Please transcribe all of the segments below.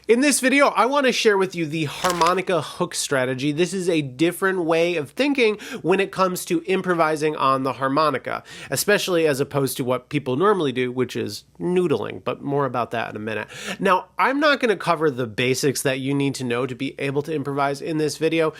In this video, I want to share with you the harmonica hook strategy. This is a different way of thinking when it comes to improvising on the harmonica, especially as opposed to what people normally do, which is noodling, but more about that in a minute. Now, I'm not going to cover the basics that you need to know to be able to improvise in this video.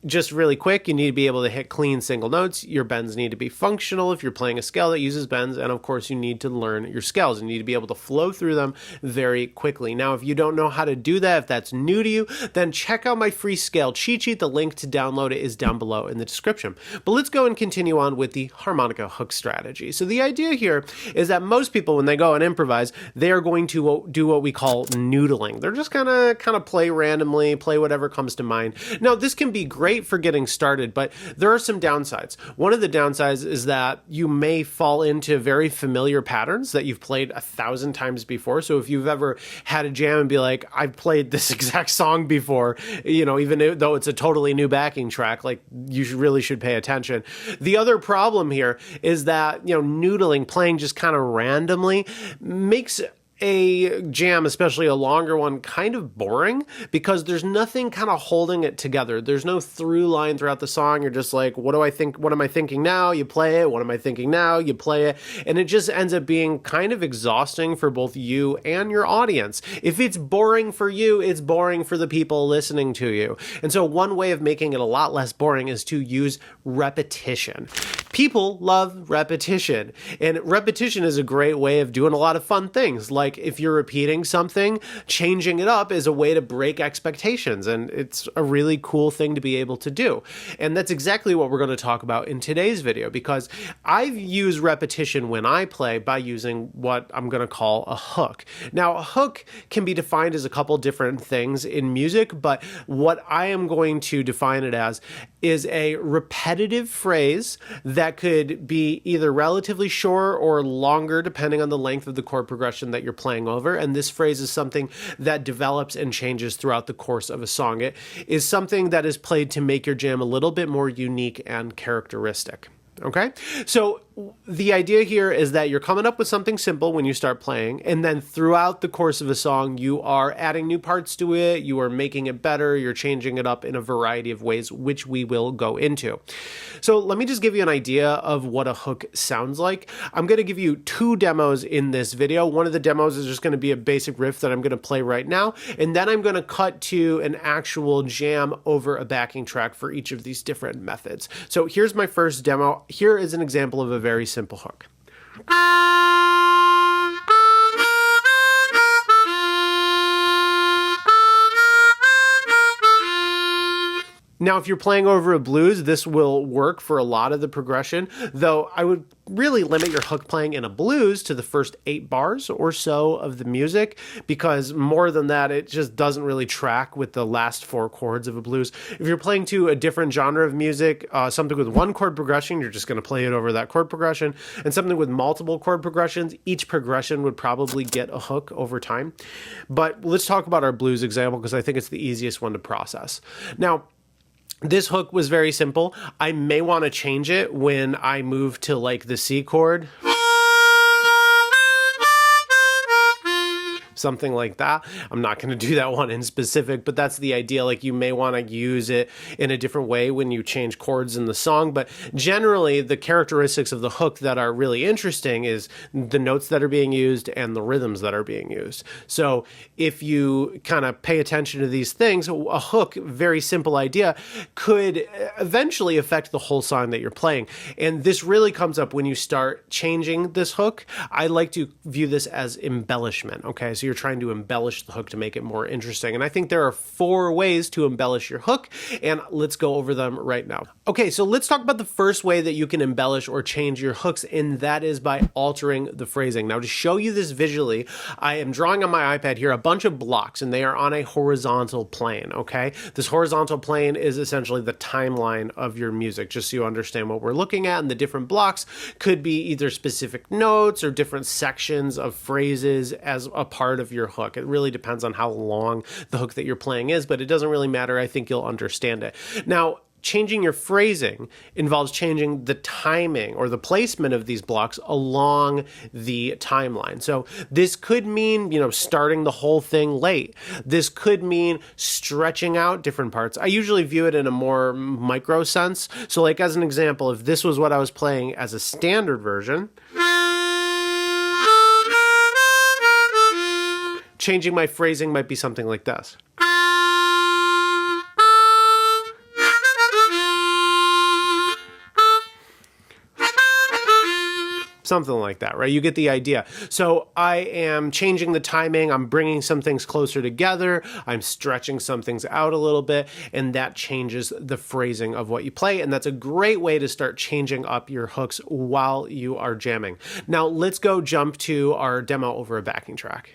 Just really quick, you need to be able to hit clean single notes. Your bends need to be functional if you're playing a scale that uses bends, and of course, you need to learn your scales. You need to be able to flow through them very quickly. Now, if you don't know how to do that, if that's new to you, then check out my free scale cheat sheet. The link to download it is down below in the description. But let's go and continue on with the harmonica hook strategy. So the idea here is that most people, when they go and improvise, they are going to do what we call noodling. They're just gonna kind of play randomly, play whatever comes to mind. Now, this can be great for getting started, but there are some downsides. One of the downsides is that you may fall into very familiar patterns that you've played 1,000 times before. So if you've ever had a jam and be like, I've played this exact song before, even though it's a totally new backing track, like you really should pay attention. The other problem here is that, noodling, playing just kind of randomly makes a jam, especially a longer one, kind of boring because there's nothing kind of holding it together. There's no through line throughout the song. You're just like, what do I think? What am I thinking now? You play it. What am I thinking now? You play it. And it just ends up being kind of exhausting for both you and your audience. If it's boring for you, it's boring for the people listening to you. And so one way of making it a lot less boring is to use repetition. People love repetition, and repetition is a great way of doing a lot of fun things. Like if you're repeating something, changing it up is a way to break expectations, and it's a really cool thing to be able to do. And that's exactly what we're going to talk about in today's video, because I've used repetition when I play by using what I'm going to call a hook. Now, a hook can be defined as a couple different things in music, but what I am going to define it as is a repetitive phrase that could be either relatively short or longer depending on the length of the chord progression that you're playing over. And this phrase is something that develops and changes throughout the course of a song. It is something that is played to make your jam a little bit more unique and characteristic. Okay, so the idea here is that you're coming up with something simple when you start playing, and then throughout the course of a song, you are adding new parts to it, you are making it better, you're changing it up in a variety of ways, which we will go into. So let me just give you an idea of what a hook sounds like. I'm going to give you two demos in this video. One of the demos is just going to be a basic riff that I'm going to play right now, and then I'm going to cut to an actual jam over a backing track for each of these different methods. So here's my first demo. Here is an example of a very simple hook. Now, if you're playing over a blues, this will work for a lot of the progression, though I would really limit your hook playing in a blues to the first 8 bars or so of the music, because more than that, it just doesn't really track with the last 4 chords of a blues. If you're playing to a different genre of music, something with 1 chord progression, you're just going to play it over that chord progression, and something with multiple chord progressions, each progression would probably get a hook over time. But let's talk about our blues example, because I think it's the easiest one to process. Now, this hook was very simple. I may want to change it when I move to like the C chord. Something like that. I'm not going to do that one in specific, but that's the idea. Like you may want to use it in a different way when you change chords in the song, but generally the characteristics of the hook that are really interesting is the notes that are being used and the rhythms that are being used. So if you kind of pay attention to these things, a hook, very simple idea, could eventually affect the whole song that you're playing. And this really comes up when you start changing this hook. I like to view this as embellishment. Okay, so you're trying to embellish the hook to make it more interesting. And I think there are 4 ways to embellish your hook, and let's go over them right now. Okay, so let's talk about the first way that you can embellish or change your hooks, and that is by altering the phrasing. Now, to show you this visually, I am drawing on my iPad here a bunch of blocks, and they are on a horizontal plane, okay? This horizontal plane is essentially the timeline of your music, just so you understand what we're looking at, and the different blocks could be either specific notes or different sections of phrases as a part of your hook. It really depends on how long the hook that you're playing is, but it doesn't really matter. I think you'll understand it. Now, changing your phrasing involves changing the timing or the placement of these blocks along the timeline. So this could mean, starting the whole thing late. This could mean stretching out different parts. I usually view it in a more micro sense. So like as an example, if this was what I was playing as a standard version, changing my phrasing might be something like this. Something like that, right? You get the idea. So I am changing the timing. I'm bringing some things closer together. I'm stretching some things out a little bit, and that changes the phrasing of what you play. And that's a great way to start changing up your hooks while you are jamming. Now let's go jump to our demo over a backing track.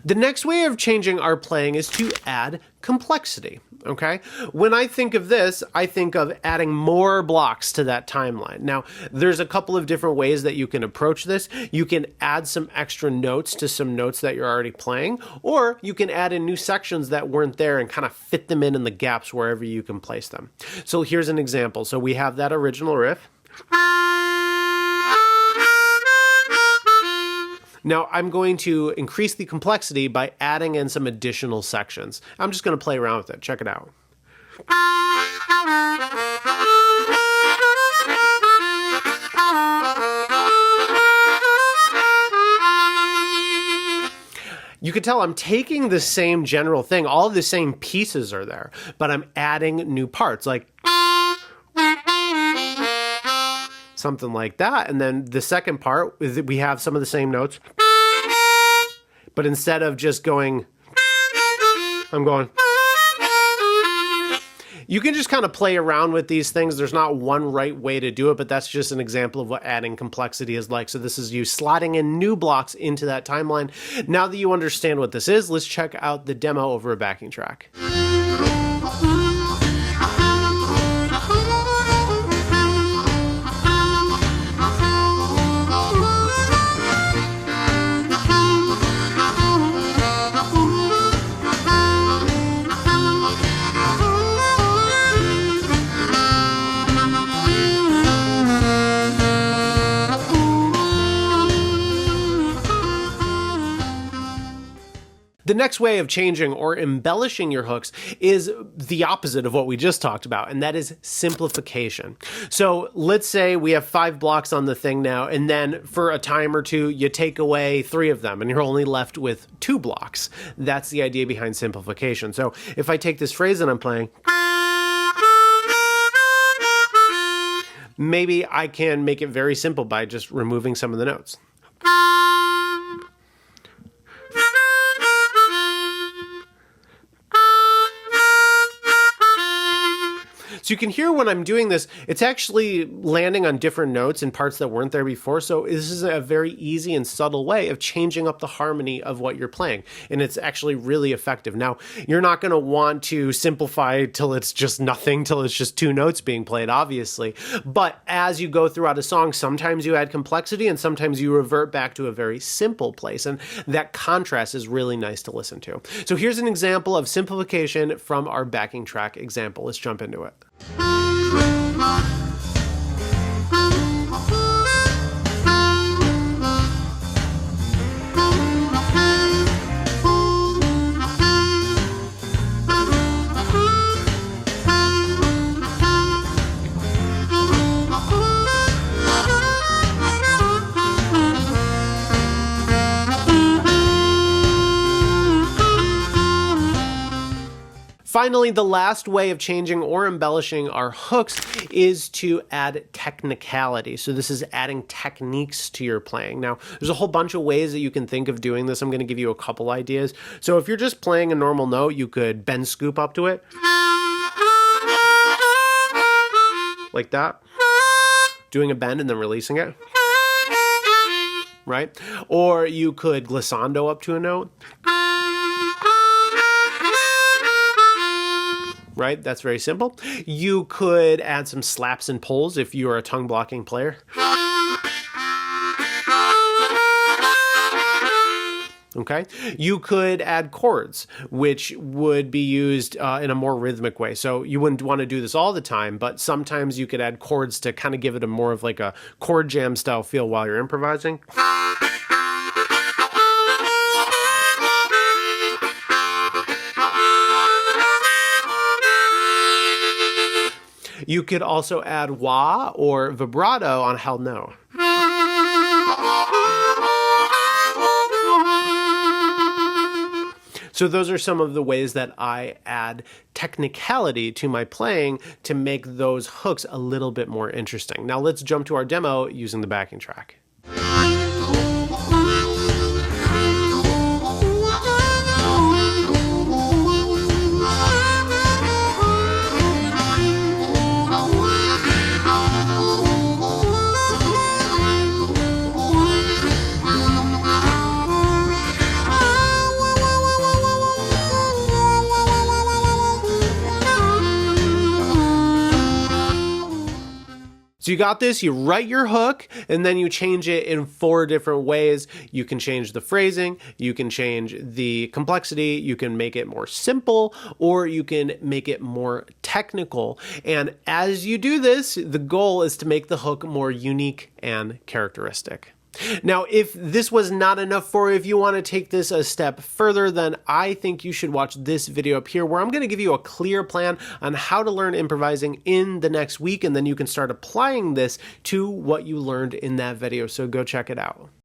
The next way of changing our playing is to add complexity, okay? When I think of this, I think of adding more blocks to that timeline. Now, there's a couple of different ways that you can approach this. You can add some extra notes to some notes that you're already playing, or you can add in new sections that weren't there and kind of fit them in the gaps wherever you can place them. So here's an example. So we have that original riff. Now I'm going to increase the complexity by adding in some additional sections. I'm just going to play around with it. Check it out. You can tell I'm taking the same general thing. All of the same pieces are there, but I'm adding new parts like something like that. And then the second part is that we have some of the same notes, but instead of just going, I'm going. You can just kind of play around with these things. There's not one right way to do it, but that's just an example of what adding complexity is like. So this is you slotting in new blocks into that timeline. Now that you understand what this is, let's check out the demo over a backing track. The next way of changing or embellishing your hooks is the opposite of what we just talked about, and that is simplification. So let's say we have 5 blocks on the thing now, and then for a time or two, you take away 3 of them, and you're only left with 2 blocks. That's the idea behind simplification. So if I take this phrase that I'm playing, maybe I can make it very simple by just removing some of the notes. So you can hear when I'm doing this, it's actually landing on different notes in parts that weren't there before. So this is a very easy and subtle way of changing up the harmony of what you're playing. And it's actually really effective. Now, you're not going to want to simplify till it's just nothing, till it's just 2 notes being played, obviously. But as you go throughout a song, sometimes you add complexity and sometimes you revert back to a very simple place. And that contrast is really nice to listen to. So here's an example of simplification from our backing track example. Let's jump into it. Finally, the last way of changing or embellishing our hooks is to add technicality. So this is adding techniques to your playing. Now, there's a whole bunch of ways that you can think of doing this. I'm going to give you a couple ideas. So if you're just playing a normal note, you could bend scoop up to it. Like that. Doing a bend and then releasing it. Right? Or you could glissando up to a note. Right? That's very simple. You could add some slaps and pulls if you are a tongue blocking player. Okay. You could add chords, which would be used in a more rhythmic way. So you wouldn't want to do this all the time, but sometimes you could add chords to kind of give it a more of like a chord jam style feel while you're improvising. You could also add wah or vibrato on held no. So those are some of the ways that I add technicality to my playing to make those hooks a little bit more interesting. Now let's jump to our demo using the backing track. So you got this, you write your hook, and then you change it in 4 different ways. You can change the phrasing, you can change the complexity, you can make it more simple, or you can make it more technical. And as you do this, the goal is to make the hook more unique and characteristic. Now, if this was not enough for you, if you want to take this a step further, then I think you should watch this video up here where I'm going to give you a clear plan on how to learn improvising in the next week, and then you can start applying this to what you learned in that video. So go check it out.